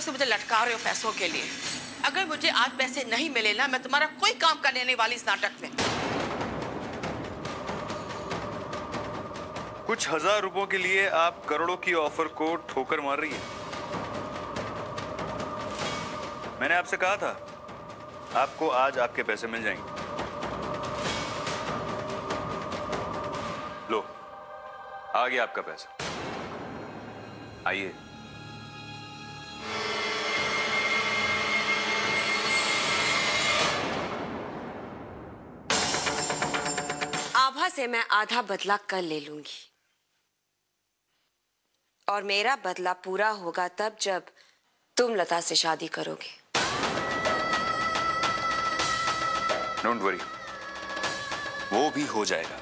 से मुझे लटका रहे हो पैसों के लिए। अगर मुझे आज पैसे नहीं मिले ना, मैं तुम्हारा कोई काम करने नहीं वाली इस नाटक में। कुछ हजार रुपयों के लिए आप करोड़ों की ऑफर को ठोकर मार रही है। मैंने आपसे कहा था आपको आज आपके पैसे मिल जाएंगे। लो, आ गया आपका पैसा। आइए। आभा से मैं आधा बदला कल ले लूंगी और मेरा बदला पूरा होगा तब जब तुम लता से शादी करोगे। डोंट वरी, वो भी हो जाएगा।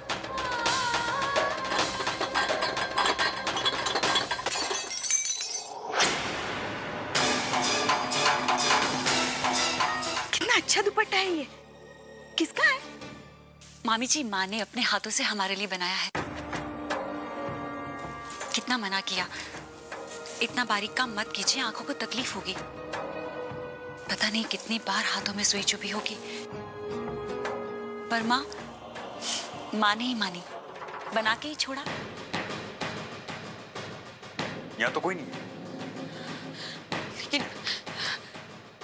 कितना अच्छा दुपट्टा है ये, किसका है? मामी जी, माँ ने अपने हाथों से हमारे लिए बनाया है। कितना मना किया, इतना बारीक काम मत कीजिए, आंखों को तकलीफ होगी। पता नहीं कितनी बार हाथों में सुई चुभी होगी, पर माँ ने ही मानी, बना के ही छोड़ा। यहाँ तो कोई नहीं। लेकिन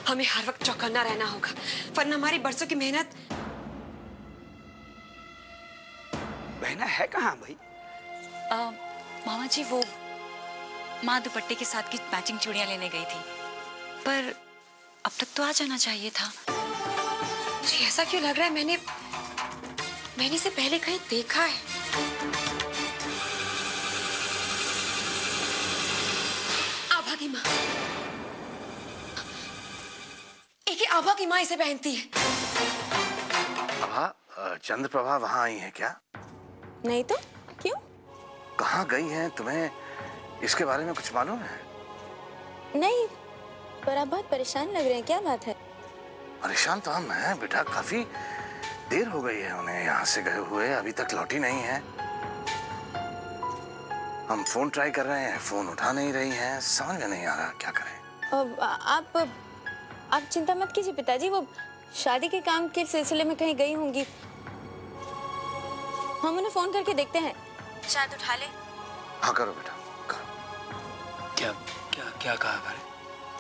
हमें हर वक्त चौकन्ना रहना होगा, वरना हमारी बरसों की मेहनत। बहना है कहाँ भाई? मामा जी, वो माँ दुपट्टे के साथ की मैचिंग चूड़ियां लेने गई थी, पर अब तक तो आ जाना चाहिए था। मुझे ऐसा क्यों लग रहा है मैंने इसे पहले कहीं देखा है। आभा की माँ, एक ही आभा की माँ इसे पहनती है। आभा, चंद्रप्रभा वहाँ आई है क्या? नहीं तो क्यों? कहाँ गई हैं? तुम्हें इसके बारे में कुछ मालूम है? नहीं, पर आप बहुत परेशान लग रहे हैं, क्या बात है? परेशान तो हम हैं बेटा, काफी देर हो गई है उन्हें यहाँ से गए हुए, अभी तक लौटी नहीं है। हम फोन ट्राई कर रहे हैं, फोन उठा नहीं रही हैं, समझ में नहीं आ रहा क्या करें। आप चिंता मत कीजिए पिताजी, वो शादी के काम के सिलसिले में कहीं गई होंगी। हम उन्हें फोन करके देखते हैं, शायद उठा ले। हाँ करो बेटा, करो। क्या क्या क्या कहा भाई?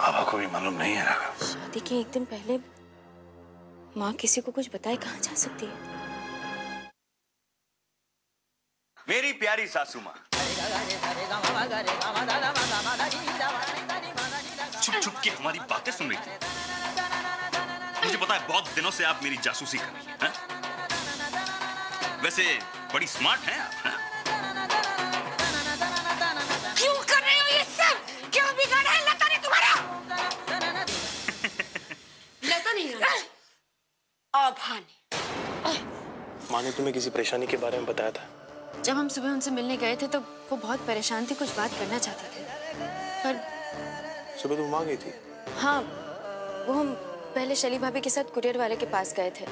आभा को भी मालूम नहीं है राघव। शादी के एक दिन पहले माँ किसी को कुछ बताए कहाँ जा सकती है? मेरी प्यारी सासू माँ छुप छुप के हमारी बातें सुन रही थी। मुझे पता है बहुत दिनों से आप मेरी जासूसी कर रही हैं। वैसे बड़ी स्मार्ट हैं आप, हैं? क्यों कर रहे हो ये सब? क्यों बिगाड़ा है लता ने तुम्हारा? लता नहीं, आभा ने। माँ ने तुम्हें किसी परेशानी के बारे में बताया था? जब हम सुबह उनसे मिलने गए थे तो वो बहुत परेशान थी, कुछ बात करना चाहते थे। पर सुबह तुम वहाँ गई थी? हाँ, वो हम पहले शैली भाभी के साथ कुरियर वाले के पास गए थे।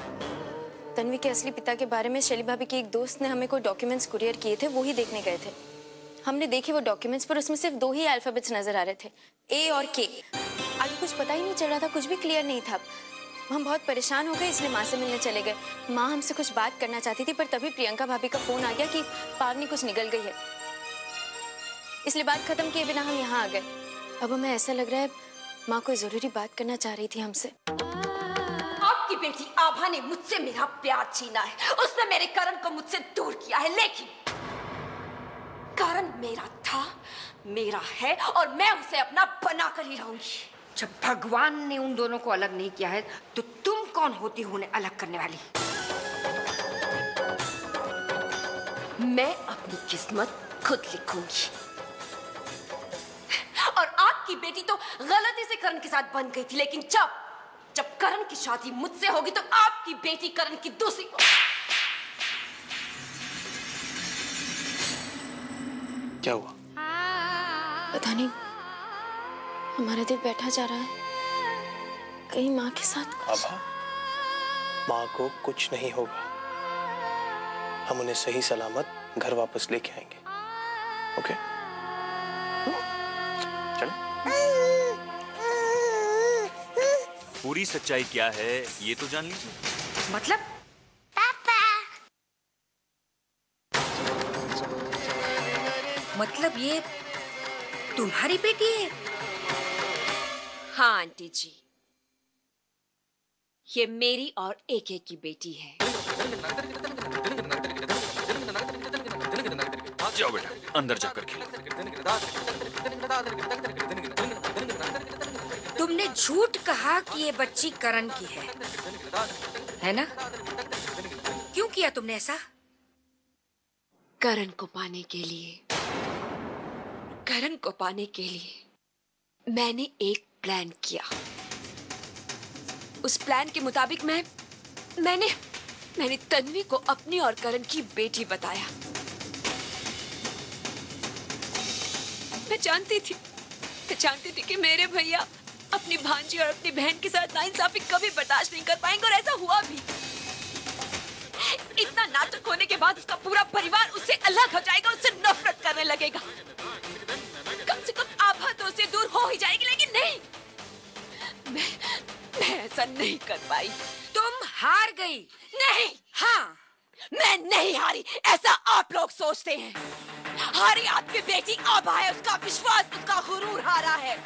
तन्वी के असली पिता के बारे में शैली भाभी की एक दोस्त ने हमें कोई डॉक्यूमेंट्स कुरियर किए थे, वो ही देखने गए थे। हमने देखे वो डॉक्यूमेंट्स, पर उसमें सिर्फ 2 ही अल्फाबेट्स नजर आ रहे थे, ए और के। आगे कुछ पता ही नहीं चल रहा था, कुछ भी क्लियर नहीं था। हम बहुत परेशान हो गए, इसलिए माँ से मिलने चले गए। माँ हमसे कुछ बात करना चाहती थी, पर तभी प्रियंका भाभी का फोन आ गया कि पावनी कुछ निकल गई है, इसलिए बात खत्म किए बिना हम यहाँ आ गए। अब हमें ऐसा लग रहा है माँ कोई जरूरी बात करना चाह रही थी हमसे। आपकी बेटी आभा ने मुझसे मेरा प्यार छीना है, उसने मेरे करण को मुझसे दूर किया है, लेकिन करण मेरा था, मेरा है और मैं उसे अपना बना कर ही रहूंगी। जब भगवान ने उन दोनों को अलग नहीं किया है तो तुम कौन होती हो उन्हें अलग करने वाली? मैं अपनी किस्मत खुद लिखूंगी। और आपकी बेटी तो गलती से करण के साथ बन गई थी, लेकिन जब करण की शादी मुझसे होगी तो आपकी बेटी करण की दूसरी। क्या हुआ? पता नहीं, हमारा दिल बैठा जा रहा है, कहीं माँ के साथ कुछ। आभा, माँ को कुछ नहीं होगा, हम उन्हें सही सलामत घर वापस लेके आएंगे। ओके? चलो। पूरी सच्चाई क्या है ये तो जान लीजिए। मतलब मतलब ये तुम्हारी बेटी है? हाँ आंटी जी, ये मेरी और एके की बेटी है। जाओ बेटा अंदर जाकर खेलो। तुमने झूठ कहा कि ये बच्ची करण की है ना? क्यों किया तुमने ऐसा? करण को पाने के लिए मैंने एक प्लान किया। उस प्लान के मुताबिक मैंने तन्वी को अपनी और करण की बेटी बताया। मैं जानती थी कि मेरे भैया अपनी भांजी और अपनी बहन के साथ नाइंसाफी कभी बर्दाश्त नहीं कर पाएंगे, और ऐसा हुआ भी। इतना नाटक होने के बाद उसका पूरा परिवार उससे अलग हो जाएगा, उससे नफरत करने लगेगा। कम से कम आभा तो उससे दूर हो ही जाएगी, लेकिन नहीं, मैं ऐसा नहीं कर पाई। तुम हार गई। नहीं, हाँ, मैं नहीं हारी, ऐसा आप लोग सोचते हैं। हारी आपकी बेटी आभा है, उसका विश्वास, उसका गुरूर हारा है।